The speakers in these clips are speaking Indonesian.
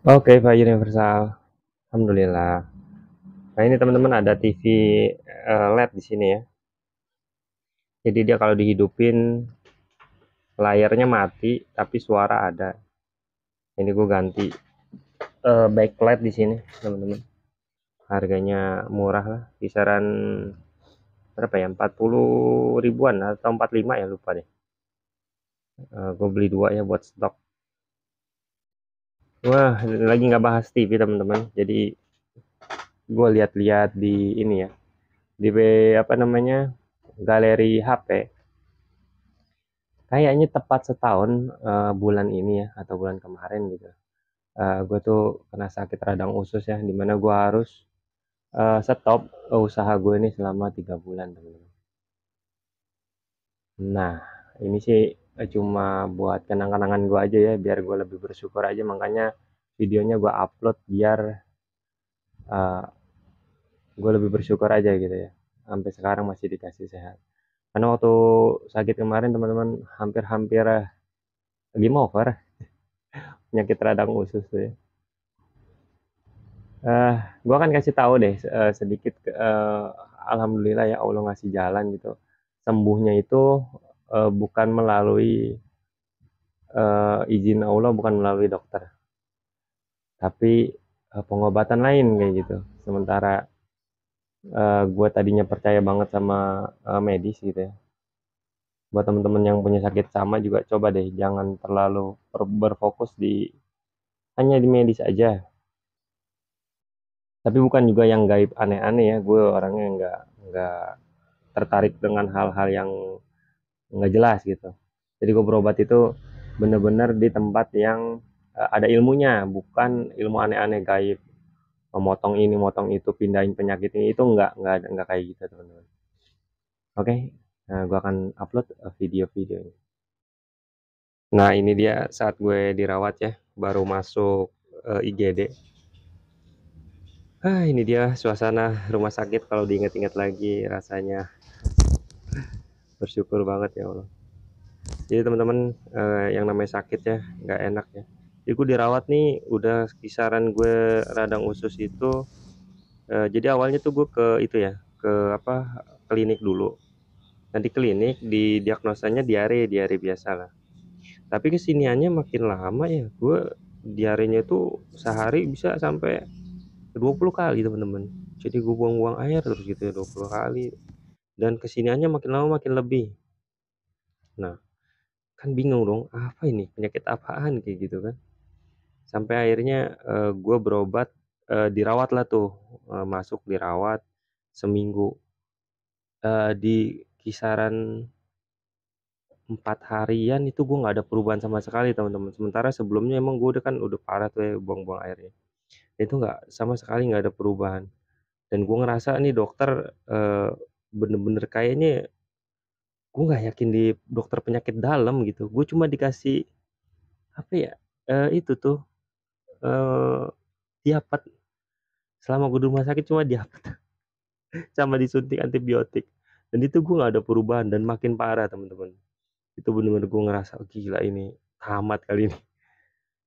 Oke, Pak Universal. Alhamdulillah. Nah, ini teman-teman ada TV LED di sini ya. Jadi dia kalau dihidupin layarnya mati, tapi suara ada. Ini gue ganti backlight di sini, teman-teman. Harganya murah lah, kisaran berapa ya? 40 ribuan atau 45 ya, lupa deh. Gue beli dua ya buat stok. Wah, lagi nggak bahas TV teman-teman. Jadi gue lihat-lihat di ini ya, di apa namanya, galeri HP. Kayaknya tepat setahun, bulan ini ya atau bulan kemarin gitu, gue tuh kena sakit radang usus ya, di mana gue harus, stop, usaha gue ini selama 3 bulan, teman-teman. Nah, ini sih, cuma buat kenang-kenangan gue aja ya, biar gue lebih bersyukur aja, makanya videonya gue upload biar, eee, gue lebih bersyukur aja gitu ya, sampai sekarang masih dikasih sehat. Karena waktu sakit kemarin teman-teman, hampir-hampir, game over, penyakit radang usus tuh ya. Eh, gua akan kasih tahu deh sedikit alhamdulillah ya Allah ngasih jalan gitu. Sembuhnya itu bukan melalui izin Allah, bukan melalui dokter, tapi pengobatan lain kayak gitu. Sementara gue tadinya percaya banget sama medis gitu ya. Buat teman-teman yang punya sakit sama juga coba deh jangan terlalu berfokus di hanya di medis aja. Tapi bukan juga yang gaib aneh-aneh ya. Gue orangnya nggak tertarik dengan hal-hal yang nggak jelas gitu. Jadi gue berobat itu bener-bener di tempat yang ada ilmunya, bukan ilmu aneh-aneh gaib, memotong ini, motong itu, pindahin penyakit ini, itu nggak kayak gitu teman-teman. Oke, nah, gue akan upload video-video ini. Nah ini dia saat gue dirawat ya, baru masuk IGD. Ini dia suasana rumah sakit kalau diingat-ingat lagi rasanya bersyukur banget ya Allah. Jadi teman-teman, yang namanya sakit ya, nggak enak ya. Jadi gue dirawat nih, udah kisaran gue radang usus itu, jadi awalnya tuh gue ke itu ya, ke apa, klinik dulu. Nah di klinik didiagnosanya diare, diare biasa lah. Tapi kesiniannya makin lama ya, gue diarenya tuh sehari bisa sampai 20 kali teman-teman. Jadi gue buang-buang air terus gitu ya 20 kali. Dan kesiniannya makin lama makin lebih. Nah, kan bingung dong, apa ini penyakit apaan kayak gitu kan. Sampai akhirnya gue berobat, dirawat lah tuh, masuk dirawat seminggu, di kisaran 4 harian itu gue nggak ada perubahan sama sekali teman-teman. Sementara sebelumnya emang gue udah parah tuh ya buang-buang airnya. Itu nggak sama sekali nggak ada perubahan. Dan gue ngerasa nih dokter, bener-bener kayaknya gue nggak yakin di dokter penyakit dalam gitu. Gue cuma dikasih apa ya, itu tuh, eee, diapet. Selama gue di rumah sakit cuma diapet sama disuntik antibiotik. Dan itu gue nggak ada perubahan dan makin parah teman-teman. Itu bener-bener gue ngerasa, "Oh, gila ini tamat kali ini."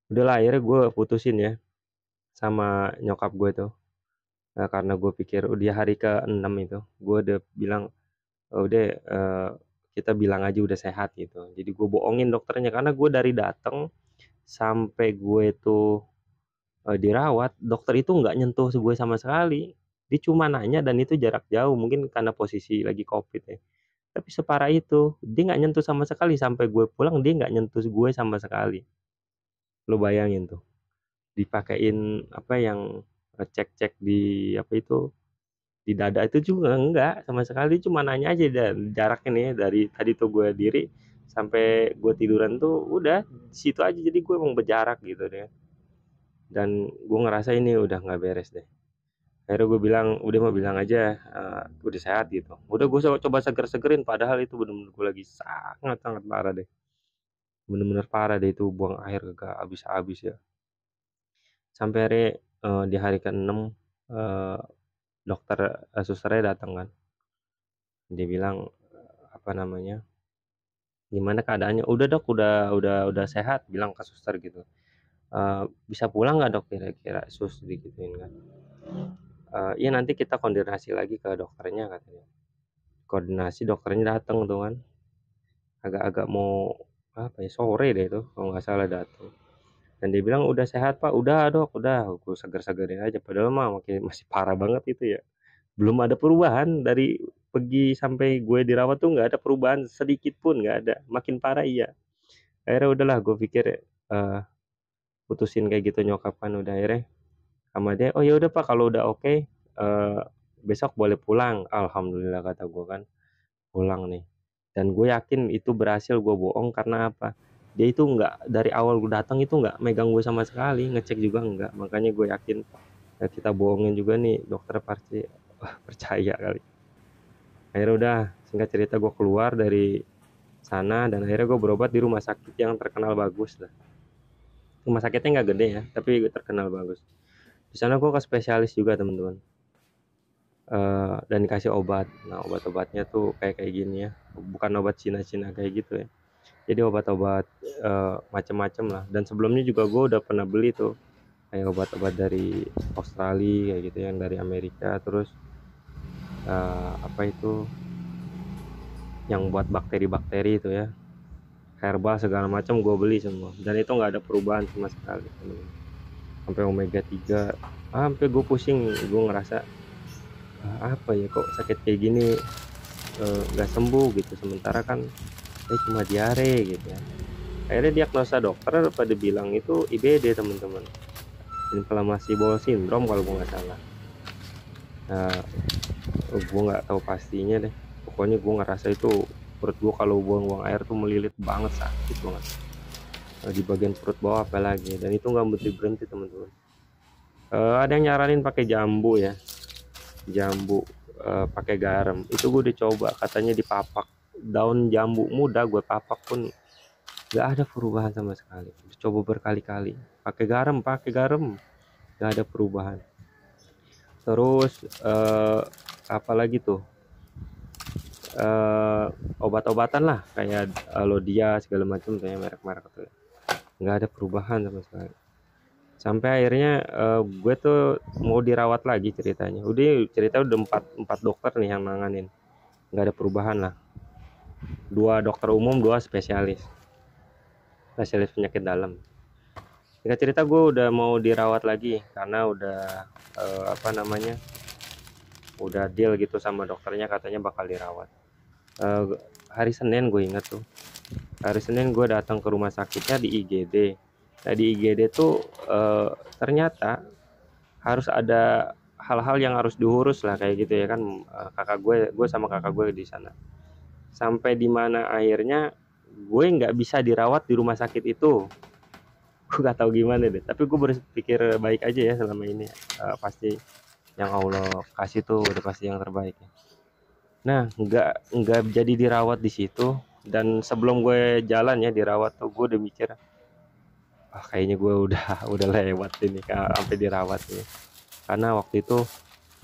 Udahlah akhirnya gue putusin ya sama nyokap gue tuh, karena gue pikir dia hari ke-6 itu, gue udah bilang, udah, kita bilang aja udah sehat gitu. Jadi gue bohongin dokternya karena gue dari dateng sampai gue tuh, dirawat, dokter itu nggak nyentuh gue sama sekali. Dia cuma nanya dan itu jarak jauh, mungkin karena posisi lagi Covid ya. Tapi separah itu, dia nggak nyentuh sama sekali, sampai gue pulang dia nggak nyentuh gue sama sekali. Lo bayangin tuh, dipakein apa yang, cek-cek di apa itu, di dada itu juga enggak, sama sekali cuma nanya aja dan jarak ini ya dari tadi tuh gue diri sampai gue tiduran tuh udah di situ aja, jadi gue emang berjarak gitu deh. Dan gue ngerasa ini udah nggak beres deh. Akhirnya gue bilang, "Udah mah bilang aja, udah sehat," gitu. Udah gue coba seger-segerin padahal itu bener-bener gue lagi sangat-sangat parah deh. Bener-bener parah deh itu buang air kagak habis-habis ya. Sampai akhirnya, di hari ke-6, eee, susternya datang kan. Dia bilang, apa namanya, "Gimana keadaannya?" "Udah Dok, udah sehat," bilang ke suster gitu. "Bisa pulang nggak Dok kira-kira?" Digituin kan. "Iya nanti kita koordinasi lagi ke dokternya," katanya. Koordinasi dokternya dateng tuh kan, agak-agak mau apa ya, sore deh itu kalau nggak salah dateng. Dan dia bilang, "Udah sehat Pak?" "Udah Dok, udah." Gua seger-segerin aja, padahal mah masih parah banget itu ya. Belum ada perubahan dari pergi sampai gue dirawat tuh nggak ada perubahan sedikit pun, nggak ada, makin parah iya. Akhirnya udahlah gue pikir, putusin kayak gitu nyokap kan, udah akhirnya sama dia, "Oh ya udah Pak kalau udah oke, besok boleh pulang." Alhamdulillah kata gue kan, pulang nih. Dan gue yakin itu berhasil gue bohong karena apa, dia itu nggak dari awal gue datang itu nggak megang gue sama sekali, ngecek juga enggak. Makanya gue yakin, kita bohongin juga nih dokter pasti, percaya kali. Akhirnya udah, singkat cerita gue keluar dari sana dan akhirnya gue berobat di rumah sakit yang terkenal bagus lah. Rumah sakitnya nggak gede ya, tapi terkenal bagus. Di sana gue ke spesialis juga teman-teman, dan dikasih obat. Nah obat-obatnya tuh kayak gini ya, bukan obat Cina-Cina kayak gitu ya. Jadi obat-obat, macem-macem lah, dan sebelumnya juga gue udah pernah beli tuh, kayak obat-obat dari Australia kayak gitu, yang dari Amerika, terus, apa itu, yang buat bakteri-bakteri itu ya, herbal segala macam gue beli semua, dan itu nggak ada perubahan sama sekali, sampai omega 3, sampai gue pusing, gue ngerasa, apa ya kok sakit kayak gini, nggak sembuh gitu, sementara kan cuma diare gitu ya. Akhirnya diagnosa dokter pada bilang itu IBD teman-teman, inflamasi bowel syndrome kalau gue nggak salah. Nah, gue nggak tahu pastinya deh, pokoknya gue ngerasa itu perut gue kalau buang-buang air tuh melilit banget, sakit banget. Di bagian perut bawah apalagi, dan itu nggak berhenti-berhenti teman-teman. Ada yang nyaranin pakai jambu ya, jambu, pakai garam, itu gue udah coba katanya dipapak, daun jambu muda gue papak pun nggak ada perubahan sama sekali. Coba berkali-kali, pakai garam, nggak ada perubahan. Terus, apalagi tuh, obat-obatan lah kayak, Lodia segala macam tuh ya, merek-merek tuh ya, nggak ada perubahan sama sekali. Sampai akhirnya, gue tuh mau dirawat lagi ceritanya, cerita udah 4 dokter nih yang nanganin, nggak ada perubahan lah. 2 dokter umum, 2 spesialis penyakit dalam. Singkat cerita gue udah mau dirawat lagi karena udah, apa namanya, udah deal gitu sama dokternya, katanya bakal dirawat. Hari Senin gue inget tuh, hari Senin gue datang ke rumah sakitnya di IGD. Nah di IGD tuh, ternyata harus ada hal-hal yang harus diurus lah kayak gitu ya kan, kakak gue sama kakak gue di sana. Sampai di mana akhirnya gue nggak bisa dirawat di rumah sakit itu. Gue nggak tahu gimana deh, tapi gue berpikir baik aja ya selama ini, pasti yang Allah kasih tuh udah pasti yang terbaik ya. Nah nggak jadi dirawat di situ, dan sebelum gue jalan ya dirawat tuh gue udah mikir, kayaknya gue udah udah lewat ini sampai dirawat ini. Karena waktu itu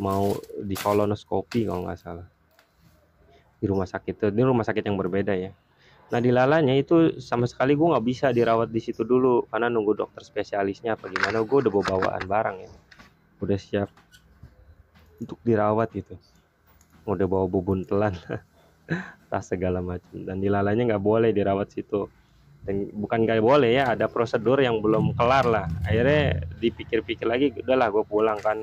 mau di kolonoskopi kalau nggak salah, di rumah sakit tuh, ini rumah sakit yang berbeda ya. Nah dilalanya itu sama sekali gue nggak bisa dirawat di situ dulu karena nunggu dokter spesialisnya apa gimana. Gue udah bawa bawaan barang ya, udah siap untuk dirawat gitu, udah bawa bubuntelan, tas segala macam, dan dilalanya nggak boleh dirawat situ. Dan bukan nggak boleh ya, ada prosedur yang belum kelar lah. Akhirnya dipikir-pikir lagi, udahlah gue pulang kan,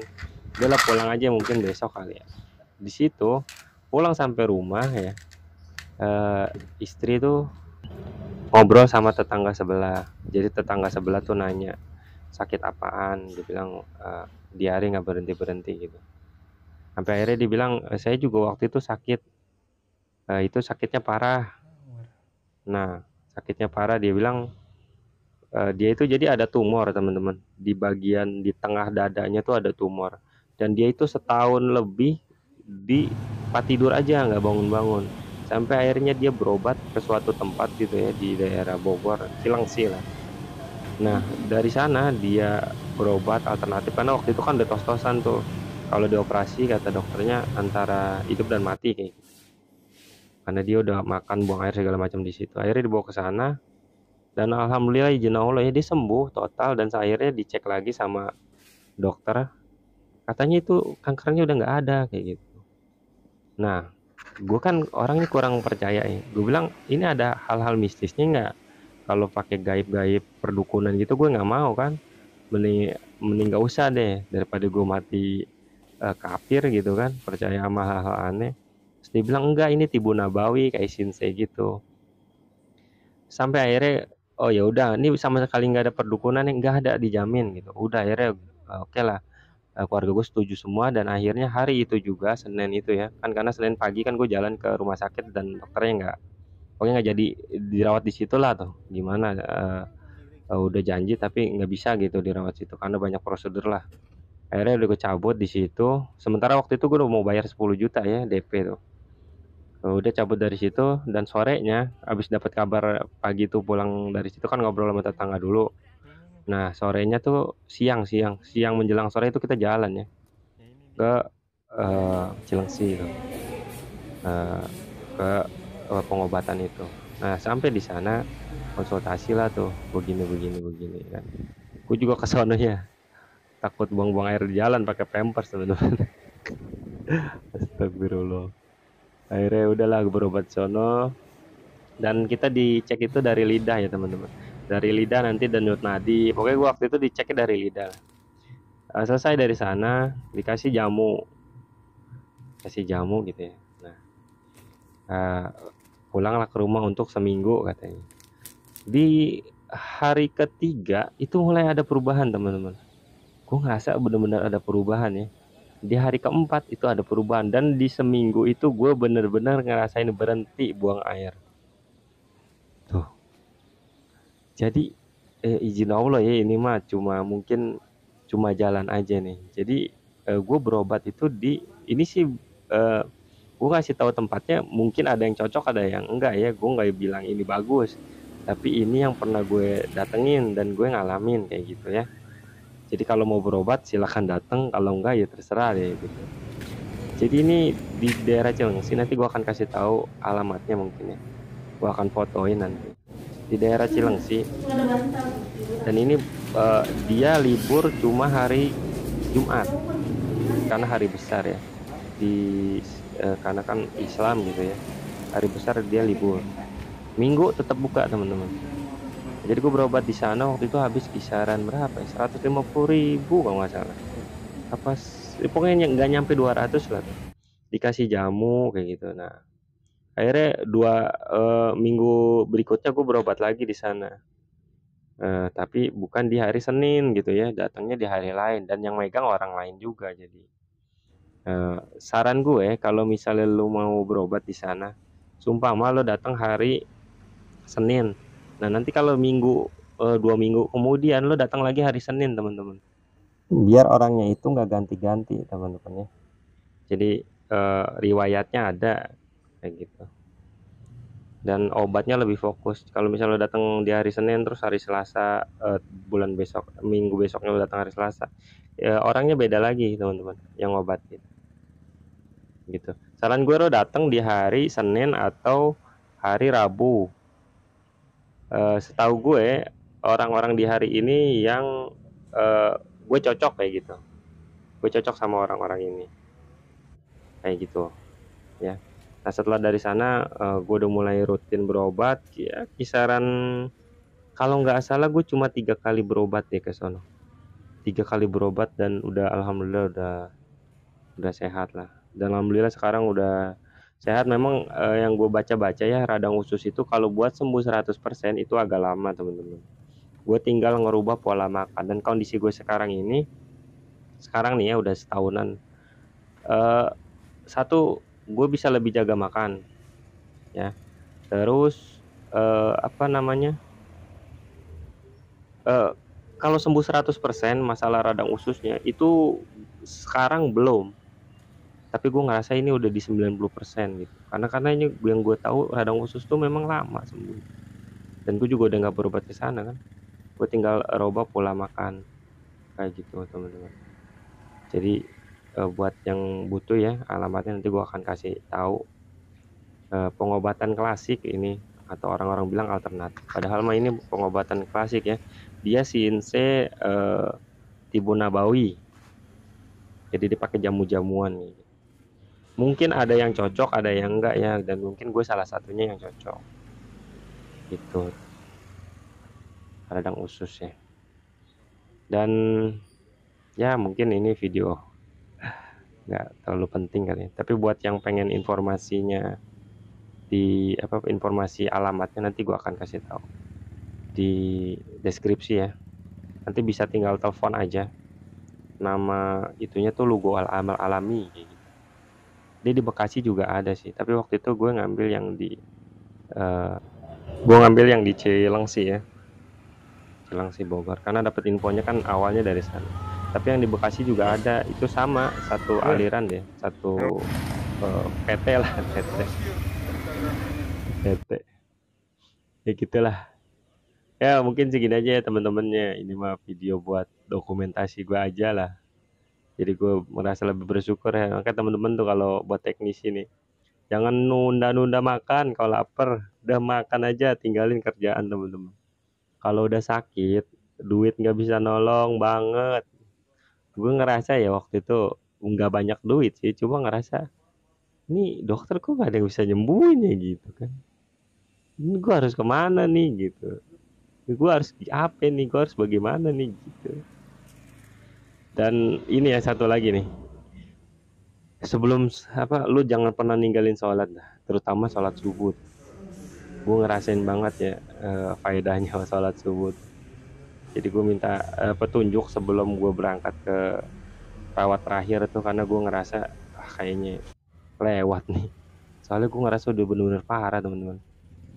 udahlah pulang aja mungkin besok kali ya. Di situ pulang sampai rumah ya, istri tuh ngobrol sama tetangga sebelah. Jadi tetangga sebelah tuh nanya, sakit apaan? Dia bilang, diare nggak berhenti-berhenti gitu. Sampai akhirnya dia bilang, saya juga waktu itu sakit, itu sakitnya parah. Nah sakitnya parah, dia bilang, dia itu jadi ada tumor teman-teman, di bagian di tengah dadanya tuh ada tumor, dan dia itu setahun lebih di tempat tidur aja nggak bangun-bangun, sampai akhirnya dia berobat ke suatu tempat gitu ya di daerah Bogor, Cilengsi lah. Nah dari sana dia berobat alternatif karena waktu itu kan udah tos-tosan tuh, kalau dioperasi kata dokternya antara hidup dan mati kayak gitu. Karena dia udah makan buang air segala macam di situ. Akhirnya dibawa ke sana, dan alhamdulillah izin Allah ya dia sembuh total dan akhirnya dicek lagi sama dokter, katanya itu kankernya udah nggak ada kayak gitu. Nah, gue kan orangnya kurang percaya ya, gue bilang, "Ini ada hal-hal mistisnya nggak?" Kalau pakai gaib-gaib perdukunan gitu gue nggak mau kan, mending mending nggak usah deh daripada gue mati, kafir gitu kan, percaya sama hal-hal aneh. Terus dia bilang, "Enggak, ini tibu nabawi kayak shinsei gitu." Sampai akhirnya, oh ya udah, ini sama sekali nggak ada perdukunan, nggak ada, dijamin gitu. Udah akhirnya, oke lah, keluarga gue setuju semua dan akhirnya hari itu juga, Senin itu ya, kan karena Senin pagi kan gue jalan ke rumah sakit dan dokternya nggak, pokoknya nggak jadi dirawat di situ lah tuh, gimana, udah janji tapi nggak bisa gitu dirawat situ karena banyak prosedur lah. Akhirnya udah gue cabut di situ, sementara waktu itu gue udah mau bayar 10 juta ya DP tuh. Udah cabut dari situ dan sorenya habis dapat kabar pagi tuh pulang dari situ kan ngobrol sama tetangga dulu. Nah, sorenya tuh siang siang siang menjelang sore itu kita jalan ya ke, Cilengsi itu, eee, ke, pengobatan itu. Nah, sampai di sana konsultasi lah tuh, begini begini begini kan. Gue juga ke sononya takut buang-buang air di jalan pakai pampers teman-teman. Astagfirullah. Akhirnya udahlah berobat sono dan kita dicek itu dari lidah ya teman-teman. Dari lidah nanti denyut nadi. Pokoknya gua waktu itu diceknya dari lidah. Selesai dari sana dikasih jamu, kasih jamu gitu ya. Nah, uh, pulanglah ke rumah untuk seminggu katanya. Di hari ketiga itu mulai ada perubahan teman-teman. Gue ngerasa bener-bener ada perubahan ya. Di hari keempat itu ada perubahan dan di seminggu itu gue bener-bener ngerasain berhenti buang air. Tuh, jadi izin Allah ya ini mah cuma mungkin cuma jalan aja nih. Jadi gue berobat itu di ini sih, gue kasih tahu tempatnya mungkin ada yang cocok ada yang enggak ya. Gue nggak bilang ini bagus, tapi ini yang pernah gue datengin dan gue ngalamin kayak gitu ya. Jadi kalau mau berobat silahkan datang, kalau enggak ya terserah deh gitu. Jadi ini di daerah Cilengsi, nanti gue akan kasih tahu alamatnya mungkin ya. Gue akan fotoin nanti. Di daerah Cilengsi. Dan ini dia libur cuma hari Jumat karena hari besar ya. Di karena kan Islam gitu ya. Hari besar dia libur. Minggu tetap buka teman-teman. Jadi gue berobat di sana waktu itu habis kisaran berapa ya? 150.000 kalau nggak salah. Apa pokoknya nggak nyampe 200 lah tuh. Dikasih jamu kayak gitu. Nah, akhirnya 2 minggu berikutnya gue berobat lagi di sana. Tapi bukan di hari Senin gitu ya, datangnya di hari lain dan yang megang orang lain juga jadi. Saran gue kalau misalnya lu mau berobat di sana, seumpama lo datang hari Senin. Nah, nanti kalau 2 minggu kemudian lo datang lagi hari Senin, teman-teman. Biar orangnya itu nggak ganti-ganti, teman-teman ya. Jadi riwayatnya ada kayak gitu. Dan obatnya lebih fokus. Kalau misalnya lo datang di hari Senin terus hari Selasa, bulan besok, minggu besoknya lo datang hari Selasa, ya orangnya beda lagi teman-teman yang ngobatin gitu. Saran gue lo datang di hari Senin atau hari Rabu. Setahu gue orang-orang di hari ini yang gue cocok kayak gitu. Gue cocok sama orang-orang ini kayak gitu ya. Nah setelah dari sana gue udah mulai rutin berobat ya kisaran. Kalau nggak salah gue cuma 3 kali berobat deh ke sono. 3 kali berobat dan udah alhamdulillah udah sehat lah. Dan alhamdulillah sekarang udah sehat. Memang yang gue baca-baca ya radang usus itu kalau buat sembuh 100% itu agak lama teman-teman. Gue tinggal ngerubah pola makan dan kondisi gue sekarang ini, sekarang nih ya udah setahunan. Satu, gue bisa lebih jaga makan ya. Terus apa namanya? Eee, kalau sembuh 100% masalah radang ususnya itu sekarang belum, tapi gue ngerasa ini udah di 90% gitu. Karena ini yang gue tahu radang usus tuh memang lama sembuh dan gue juga udah nggak berobat ke sana kan. Gue tinggal rubah pola makan, kayak gitu teman-teman. Jadi, buat yang butuh ya alamatnya nanti gue akan kasih tahu. Pengobatan klasik ini atau orang-orang bilang alternatif. Padahal mah ini pengobatan klasik ya. Dia Sinse Tibu Nabawi. Jadi dipakai jamu-jamuan gitu. Mungkin ada yang cocok, ada yang enggak ya, dan mungkin gue salah satunya yang cocok. Gitu. Radang usus ya. Dan ya mungkin ini video nggak terlalu penting kali ya. Tapi buat yang pengen informasinya di informasi alamatnya nanti gua akan kasih tahu di deskripsi ya. Nanti bisa tinggal telepon aja. Nama itunya tuh Lugo Al Amal Alami kayak gitu. Dia di Bekasi juga ada sih, tapi waktu itu gue ngambil yang di Cilengsi ya. Cilengsi Bogor karena dapat infonya kan awalnya dari sana. Tapi yang di Bekasi juga ada, itu sama satu aliran deh, satu PT lah, PT. Ya gitulah. Ya mungkin segini aja ya teman-temannya. Ini mah video buat dokumentasi gue aja lah. Jadi gue merasa lebih bersyukur ya. Makanya teman-teman tuh kalau buat teknisi nih, jangan nunda-nunda makan. Kalau lapar, udah makan aja, tinggalin kerjaan teman-teman. Kalau udah sakit, duit nggak bisa nolong banget. Gue ngerasa ya waktu itu nggak banyak duit sih, cuma ngerasa ini dokter kok gak ada yang bisa nyembuhin ya gitu kan. Ini gue harus kemana nih gitu. Gue harus apa nih, gue harus bagaimana nih gitu. Dan ini ya satu lagi nih, sebelum lu jangan pernah ninggalin sholat dah, terutama sholat subuh. Gue ngerasain banget ya faedahnya sholat subuh. Jadi gue minta petunjuk sebelum gue berangkat ke rawat terakhir tuh, karena gue ngerasa kayaknya lewat nih. Soalnya gue ngerasa udah bener-bener parah teman-teman.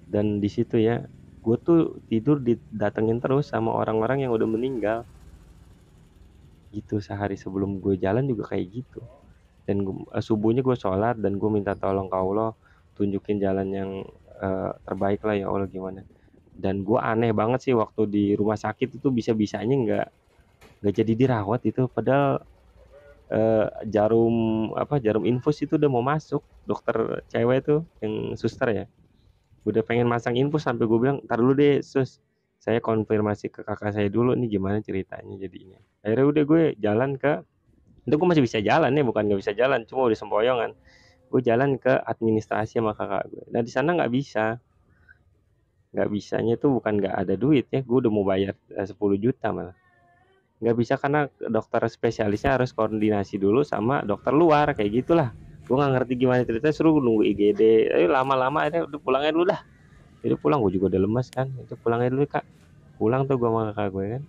Dan di situ ya, gue tuh tidur didatengin terus sama orang-orang yang udah meninggal. Gitu, sehari sebelum gue jalan juga kayak gitu. Dan subuhnya gue sholat dan gue minta tolong ke Allah, tunjukin jalan yang terbaik lah ya Allah gimana. Dan gue aneh banget sih waktu di rumah sakit itu bisa-bisanya nggak jadi dirawat itu, padahal jarum infus itu udah mau masuk. Dokter cewek tuh yang suster ya, udah pengen masang infus, sampai gue bilang ntar dulu deh sus, saya konfirmasi ke kakak saya dulu nih gimana ceritanya jadinya. Akhirnya udah gue jalan ke, itu gue masih bisa jalan ya, bukan nggak bisa jalan, cuma udah sempoyongan. Gue jalan ke administrasi sama kakak gue. Nah di sana nggak bisanya tuh bukan nggak ada duit ya, gue udah mau bayar 10 juta malah. Nggak bisa karena dokter spesialisnya harus koordinasi dulu sama dokter luar kayak gitulah. Gue nggak ngerti gimana ceritanya, suruh nunggu IGD. Lama-lama akhirnya udah pulang aja dulu dah. Jadi pulang, gue juga udah lemas kan, itu pulang aja dulu kak. Pulang tuh gue sama kakak gue kan,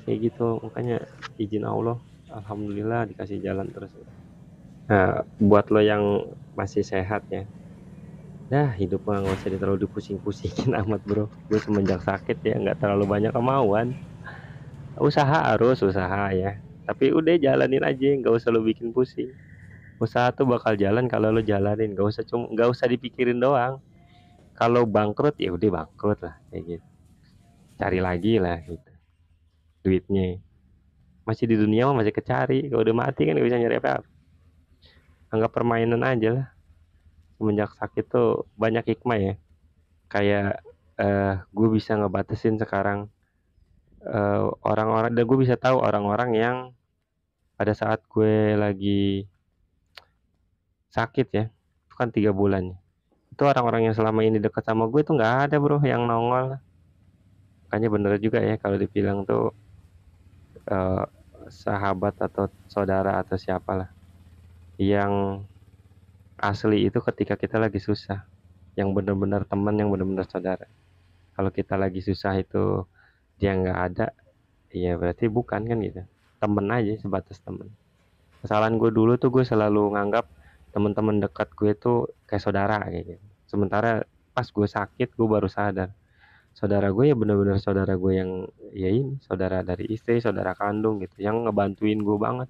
kayak gitu. Makanya izin Allah, alhamdulillah dikasih jalan terus. Nah buat lo yang masih sehat ya, dah hidup mah nggak usah terlalu dipusing-pusingin amat bro. Gue semenjak sakit ya nggak terlalu banyak kemauan. Usaha harus usaha ya, tapi udah jalanin aja, nggak usah lo bikin pusing. Usaha tuh bakal jalan kalau lo jalanin, nggak usah dipikirin doang. Kalau bangkrut ya udah bangkrut lah kayak gitu, cari lagi lah gitu duitnya. Masih di dunia mah masih kecari, kalau udah mati kan nggak bisa nyari apa-apa. Anggap permainan aja lah. Semenjak sakit tuh banyak hikmah ya, kayak gue bisa ngebatasin sekarang orang-orang, dan gue bisa tahu orang-orang yang pada saat gue lagi sakit ya, itu kan 3 bulan, itu orang-orang yang selama ini dekat sama gue tuh nggak ada bro yang nongol. Makanya bener juga ya kalau dibilang tuh eh, sahabat atau saudara atau siapalah yang asli itu ketika kita lagi susah, yang bener-bener teman, yang bener-bener saudara. Kalau kita lagi susah itu dia nggak ada, ya berarti bukan kan gitu, temen aja, sebatas temen. Kesalahan gue dulu tuh gue selalu nganggap teman-teman dekat gue tuh kayak saudara kayak gitu. Sementara pas gue sakit gue baru sadar saudara gue ya bener-bener saudara gue yang ya ini saudara dari istri, saudara kandung gitu, yang ngebantuin gue banget,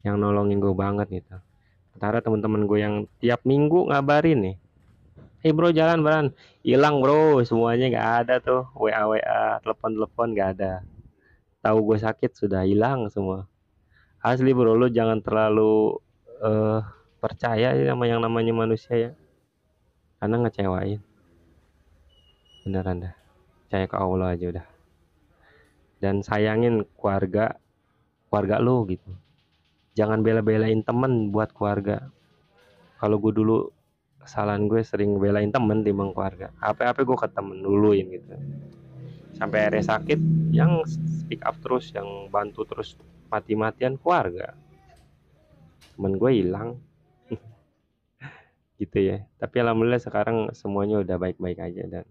yang nolongin gue banget gitu. Sementara teman-teman gue yang tiap minggu ngabarin nih, bro jalan beran, hilang bro semuanya, nggak ada tuh WA WA, telepon nggak ada. Tahu gue sakit sudah hilang semua. Asli bro, lu jangan terlalu percaya sama yang namanya manusia ya, karena ngecewain. beneran dah, percaya ke Allah aja udah, dan sayangin keluarga lu gitu, jangan bela-belain temen buat keluarga. Kalau gue dulu, kesalahan gue sering belain temen timbang keluarga, apa-apa gue ke temen duluin gitu, sampai akhirnya sakit, yang speak up terus, yang bantu terus mati-matian keluarga, temen gue hilang gitu ya. Tapi alhamdulillah sekarang semuanya udah baik-baik aja, dan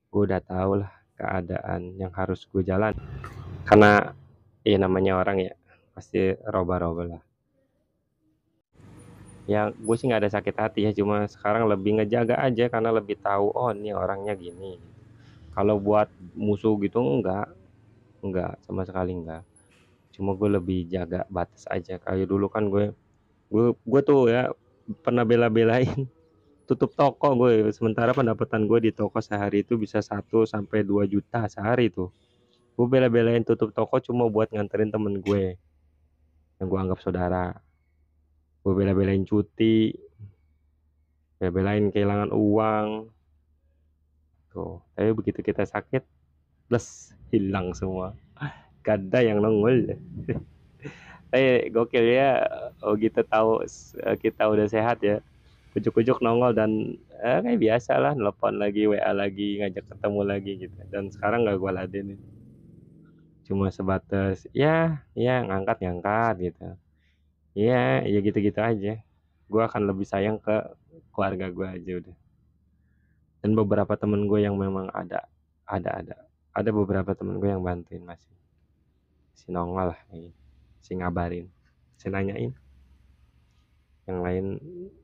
gue udah tau lah keadaan yang harus gue jalan, karena ya namanya orang ya pasti roba-roba lah. Ya gue sih nggak ada sakit hati ya, cuma sekarang lebih ngejaga aja karena lebih tahu oh ini orangnya gini. Kalau buat musuh gitu enggak sama sekali enggak. Cuma gue lebih jaga batas aja. Kayak dulu kan gue tuh ya pernah bela-belain tutup toko gue, sementara pendapatan gue di toko sehari itu bisa 1 sampai 2 juta sehari tuh. Gue bela-belain tutup toko cuma buat nganterin temen gue yang gue anggap saudara. Gue bela-belain cuti, bela-belain kehilangan uang tuh. Tapi begitu kita sakit, plus hilang semua. Gak ada yang nongol. Gokil ya, oh gitu tahu kita udah sehat ya. Ujuk-ujuk nongol dan kayak biasa lah, nelpon lagi, WA lagi, ngajak ketemu lagi gitu. Dan sekarang nggak gue ladenin, cuma sebatas ya ya ngangkat gitu. Ya ya gitu-gitu aja. Gue akan lebih sayang ke keluarga gue aja udah. Dan beberapa temen gue yang memang ada ada ada beberapa temen gue yang bantuin, masih si nongol lah kayak gitu. Si ngabarin, si nanyain, yang lain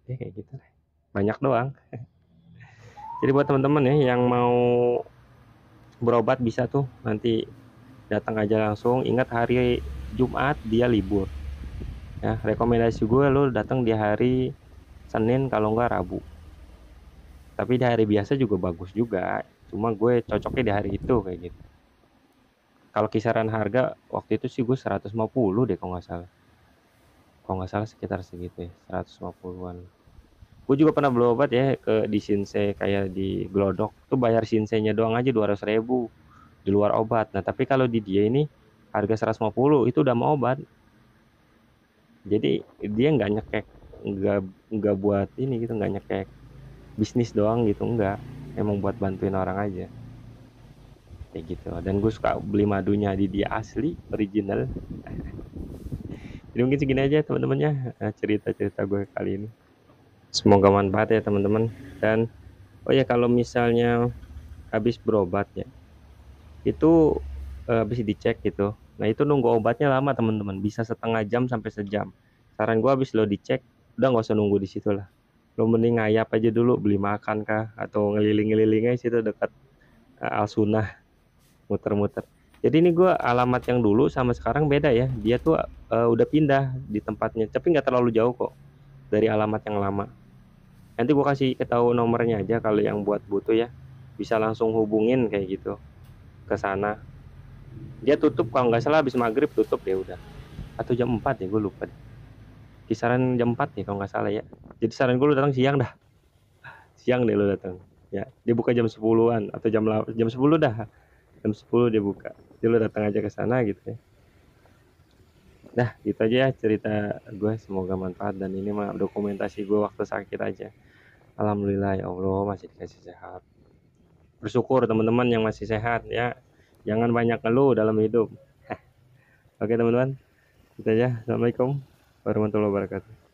ya kayak gitu lah, banyak doang. Jadi buat teman-teman ya yang mau berobat bisa tuh nanti datang aja langsung. Ingat hari Jumat dia libur ya, rekomendasi gue lo datang di hari Senin kalau enggak Rabu, tapi di hari biasa juga bagus juga, cuma gue cocoknya di hari itu kayak gitu. Kalau kisaran harga waktu itu sih gue 150 deh kalau nggak salah sekitar segitu ya, 150-an. Gue juga pernah berobat ya ke di Shinsei, kayak di Glodok tuh bayar Shinsei-nya doang aja 200.000 di luar obat. Nah tapi kalau di dia ini harga 150 itu udah mau obat. Jadi dia nggak nyekek, nggak nggak buat ini gitu, nggak nyekek bisnis doang gitu, enggak, emang buat bantuin orang aja kayak gitu. Dan gue suka beli madunya di dia asli original. Jadi mungkin segini aja teman-temannya, cerita-cerita gue kali ini, semoga manfaat ya teman-teman. Dan oh ya, kalau misalnya habis berobat ya itu habis dicek gitu, nah itu nunggu obatnya lama teman-teman, bisa setengah jam sampai sejam. Saran gue habis lo dicek udah nggak usah nunggu di situ lah, lo mending ngayap aja dulu, beli makan kah atau ngeliling-ngelilingnya situ dekat Al-Sunah, muter-muter. Jadi ini gue alamat yang dulu sama sekarang beda ya, dia tuh udah pindah di tempatnya tapi nggak terlalu jauh kok dari alamat yang lama. Nanti gue kasih ketahui nomornya aja, kalau yang buat butuh ya bisa langsung hubungin kayak gitu ke sana. Dia tutup kalau nggak salah habis maghrib tutup ya udah, atau jam 4 ya gue lupa deh. Kisaran jam 4 ya kalau nggak salah ya. Jadi saran gue lu datang siang dah, siang deh lu datang ya, dia buka jam 10-an atau jam 10 dah, jam 10 dia buka. Jadi lu datang aja ke sana gitu ya. Dah gitu aja ya cerita gue, semoga manfaat. Dan ini mah dokumentasi gue waktu sakit aja. Alhamdulillah ya Allah masih dikasih sehat. Bersyukur teman-teman yang masih sehat ya, jangan banyak ngeluh dalam hidup. Oke teman-teman, kita aja. Assalamualaikum warahmatullahi wabarakatuh.